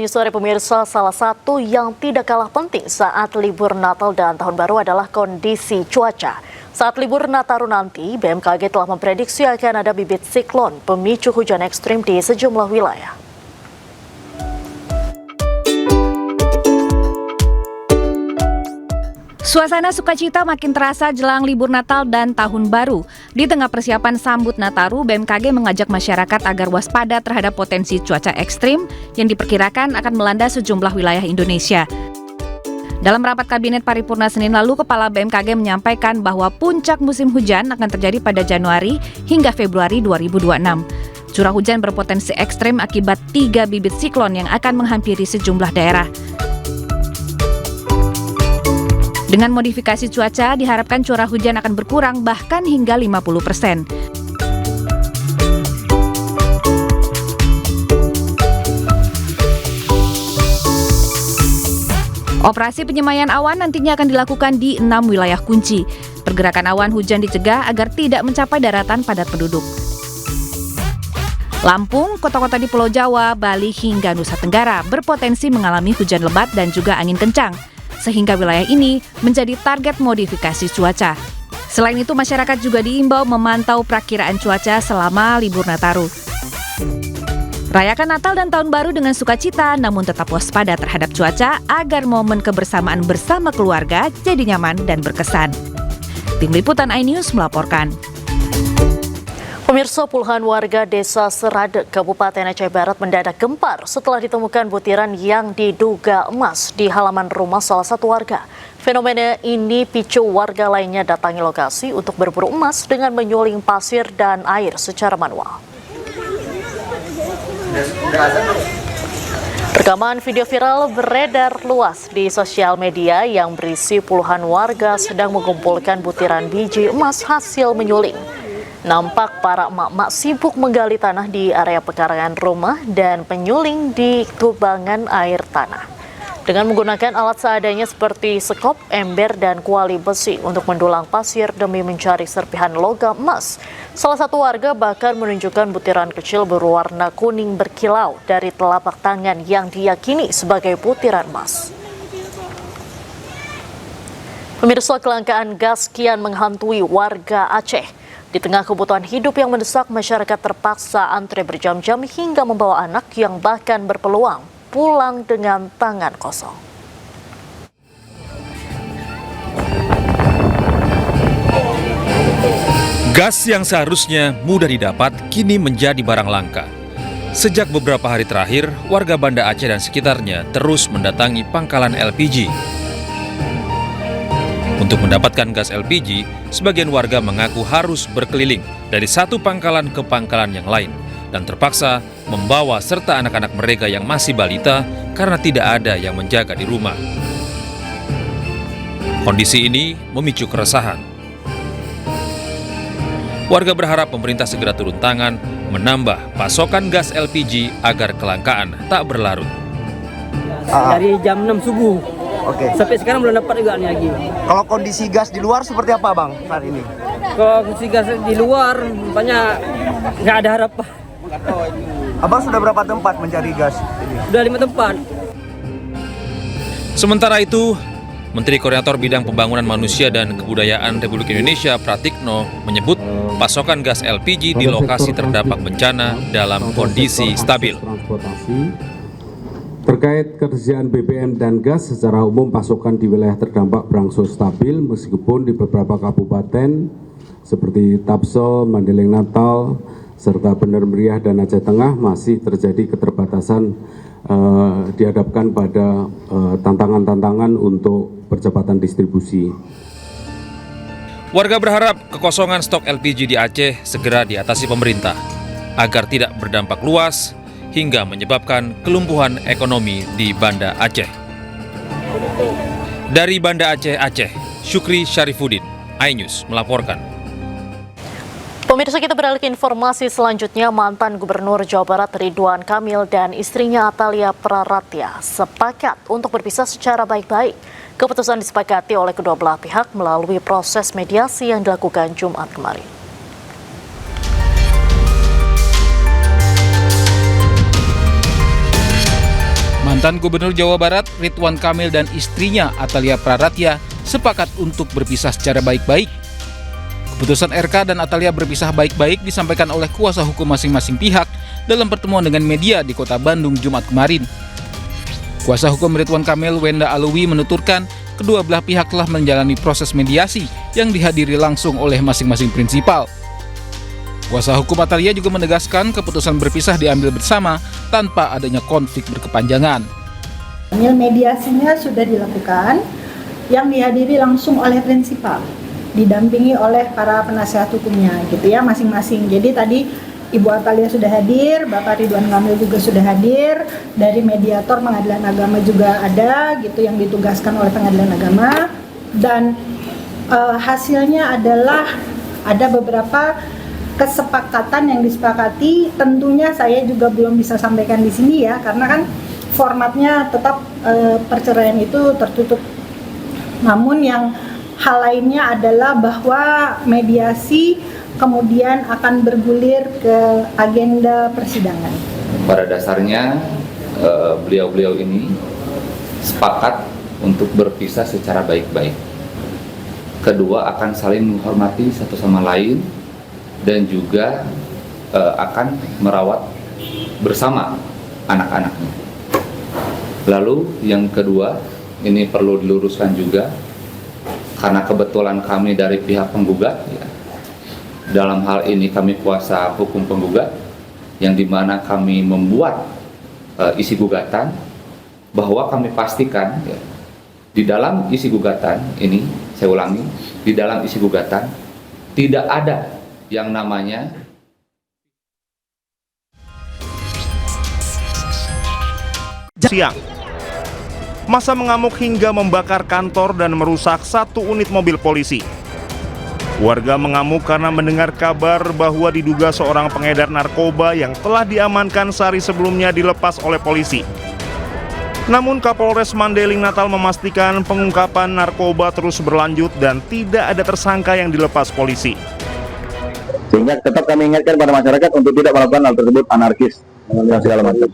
News Sore pemirsa, salah satu yang tidak kalah penting saat libur Natal dan Tahun Baru adalah kondisi cuaca. Saat libur Nataru nanti, BMKG telah memprediksi akan ada bibit siklon pemicu hujan ekstrim di sejumlah wilayah. Suasana sukacita makin terasa jelang libur Natal dan Tahun Baru. Di tengah persiapan sambut Nataru, BMKG mengajak masyarakat agar waspada terhadap potensi cuaca ekstrim yang diperkirakan akan melanda sejumlah wilayah Indonesia. Dalam rapat Kabinet Paripurna Senin lalu, Kepala BMKG menyampaikan bahwa puncak musim hujan akan terjadi pada Januari hingga Februari 2026. Curah hujan berpotensi ekstrim akibat 3 bibit siklon yang akan menghampiri sejumlah daerah. Dengan modifikasi cuaca, diharapkan curah hujan akan berkurang bahkan hingga 50%. Operasi penyemayan awan nantinya akan dilakukan di 6 wilayah kunci. Pergerakan awan hujan dicegah agar tidak mencapai daratan padat penduduk. Lampung, kota-kota di Pulau Jawa, Bali hingga Nusa Tenggara berpotensi mengalami hujan lebat dan juga angin kencang, sehingga wilayah ini menjadi target modifikasi cuaca. Selain itu, masyarakat juga diimbau memantau perakiraan cuaca selama libur Nataru. Rayakan Natal dan Tahun Baru dengan sukacita, namun tetap waspada terhadap cuaca agar momen kebersamaan bersama keluarga jadi nyaman dan berkesan. Tim Liputan iNews melaporkan. Pemirsa, puluhan warga desa Seradek, Kabupaten Aceh Barat mendadak gempar setelah ditemukan butiran yang diduga emas di halaman rumah salah satu warga. Fenomena ini picu warga lainnya datangi lokasi untuk berburu emas dengan menyuling pasir dan air secara manual. Rekaman video viral beredar luas di sosial media yang berisi puluhan warga sedang mengumpulkan butiran biji emas hasil menyuling. Nampak para emak-emak sibuk menggali tanah di area pekarangan rumah dan penyuling di kubangan air tanah. Dengan menggunakan alat seadanya seperti sekop, ember, dan kuali besi untuk mendulang pasir demi mencari serpihan logam emas. Salah satu warga bahkan menunjukkan butiran kecil berwarna kuning berkilau dari telapak tangan yang diyakini sebagai butiran emas. Pemirsa, kelangkaan gas kian menghantui warga Aceh. Di tengah kebutuhan hidup yang mendesak, masyarakat terpaksa antre berjam-jam hingga membawa anak yang bahkan berpeluang pulang dengan tangan kosong. Gas yang seharusnya mudah didapat kini menjadi barang langka. Sejak beberapa hari terakhir, warga Banda Aceh dan sekitarnya terus mendatangi pangkalan LPG. Untuk mendapatkan gas LPG, sebagian warga mengaku harus berkeliling dari satu pangkalan ke pangkalan yang lain dan terpaksa membawa serta anak-anak mereka yang masih balita karena tidak ada yang menjaga di rumah. Kondisi ini memicu keresahan. Warga berharap pemerintah segera turun tangan menambah pasokan gas LPG agar kelangkaan tak berlarut. Dari jam 6 subuh. Oke. Sampai sekarang belum dapat juga nih lagi. Kalau kondisi gas di luar seperti apa, Bang, saat ini? Kalau kondisi gas di luar banyak nggak ada harapan. Abang sudah berapa tempat mencari gas ini? Udah 5 tempat. Sementara itu, Menteri Koordinator Bidang Pembangunan Manusia dan Kebudayaan Republik Indonesia Pratikno menyebut pasokan gas LPG di lokasi terdampak bencana dalam kondisi stabil. Terkait ketersediaan BBM dan gas, secara umum pasokan di wilayah terdampak berangsur stabil meskipun di beberapa kabupaten seperti Tapsel, Mandeling Natal, serta Bener Meriah dan Aceh Tengah masih terjadi keterbatasan dihadapkan pada tantangan-tantangan untuk percepatan distribusi. Warga berharap kekosongan stok LPG di Aceh segera diatasi pemerintah agar tidak berdampak luas hingga menyebabkan kelumpuhan ekonomi di Banda Aceh. Dari Banda Aceh, Syukri Syarifuddin, iNews melaporkan. Pemirsa, kita beralih ke informasi selanjutnya. Mantan Gubernur Jawa Barat Ridwan Kamil dan istrinya Atalia Praratya sepakat untuk berpisah secara baik-baik. Keputusan disepakati oleh kedua belah pihak melalui proses mediasi yang dilakukan Jumat kemarin. Mantan Gubernur Jawa Barat Ridwan Kamil dan istrinya Atalia Praratya sepakat untuk berpisah secara baik-baik. Keputusan RK dan Atalia berpisah baik-baik disampaikan oleh kuasa hukum masing-masing pihak dalam pertemuan dengan media di Kota Bandung Jumat kemarin. Kuasa hukum Ridwan Kamil, Wenda Alwi, menuturkan kedua belah pihak telah menjalani proses mediasi yang dihadiri langsung oleh masing-masing prinsipal. Kuasa hukum Atalia juga menegaskan keputusan berpisah diambil bersama tanpa adanya konflik berkepanjangan. Mediasinya sudah dilakukan, yang dihadiri langsung oleh prinsipal, didampingi oleh para penasihat hukumnya, gitu ya, masing-masing. Jadi tadi Ibu Atalia sudah hadir, Bapak Ridwan Kamil juga sudah hadir, dari mediator Pengadilan Agama juga ada, gitu, yang ditugaskan oleh Pengadilan Agama, dan hasilnya adalah ada beberapa kesepakatan yang disepakati. Tentunya saya juga belum bisa sampaikan di sini ya, karena kan formatnya tetap perceraian itu tertutup. Namun yang hal lainnya adalah bahwa mediasi kemudian akan bergulir ke agenda persidangan. Pada dasarnya beliau-beliau ini sepakat untuk berpisah secara baik-baik. Kedua akan saling menghormati satu sama lain dan juga akan merawat bersama anak-anaknya. Lalu yang kedua, ini perlu diluruskan juga, karena kebetulan kami dari pihak penggugat, ya, dalam hal ini kami kuasa hukum penggugat, yang dimana kami membuat isi gugatan, bahwa kami pastikan ya, di dalam isi gugatan ini, saya ulangi, di dalam isi gugatan tidak ada yang namanya siang. Massa mengamuk hingga membakar kantor dan merusak satu unit mobil polisi. Warga mengamuk karena mendengar kabar bahwa diduga seorang pengedar narkoba yang telah diamankan sehari sebelumnya dilepas oleh polisi. Namun Kapolres Mandailing Natal memastikan pengungkapan narkoba terus berlanjut dan tidak ada tersangka yang dilepas polisi. Sehingga tetap kami ingatkan pada masyarakat untuk tidak melakukan hal tersebut anarkis dan segala macam.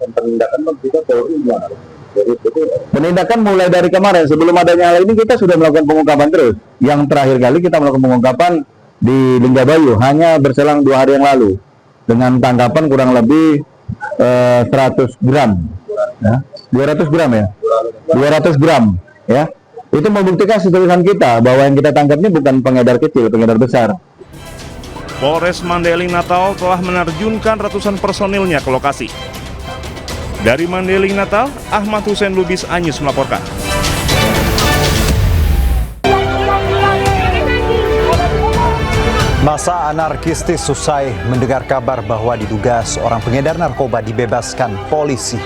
Penindakan mulai dari kemarin, sebelum adanya hal ini kita sudah melakukan pengungkapan terus. Yang terakhir kali kita melakukan pengungkapan di Linggabayu hanya berselang 2 hari yang lalu dengan tangkapan kurang lebih 100 gram, ya, 200 gram ya, 200 gram, ya. Itu membuktikan keseluruhan kita bahwa yang kita tangkap ini bukan pengedar kecil, pengedar besar. Polres Mandailing Natal telah menerjunkan ratusan personilnya ke lokasi. Dari Mandailing Natal, Ahmad Hussein Lubis Anyus melaporkan. Massa anarkistis usai mendengar kabar bahwa diduga seorang pengedar narkoba dibebaskan polisi.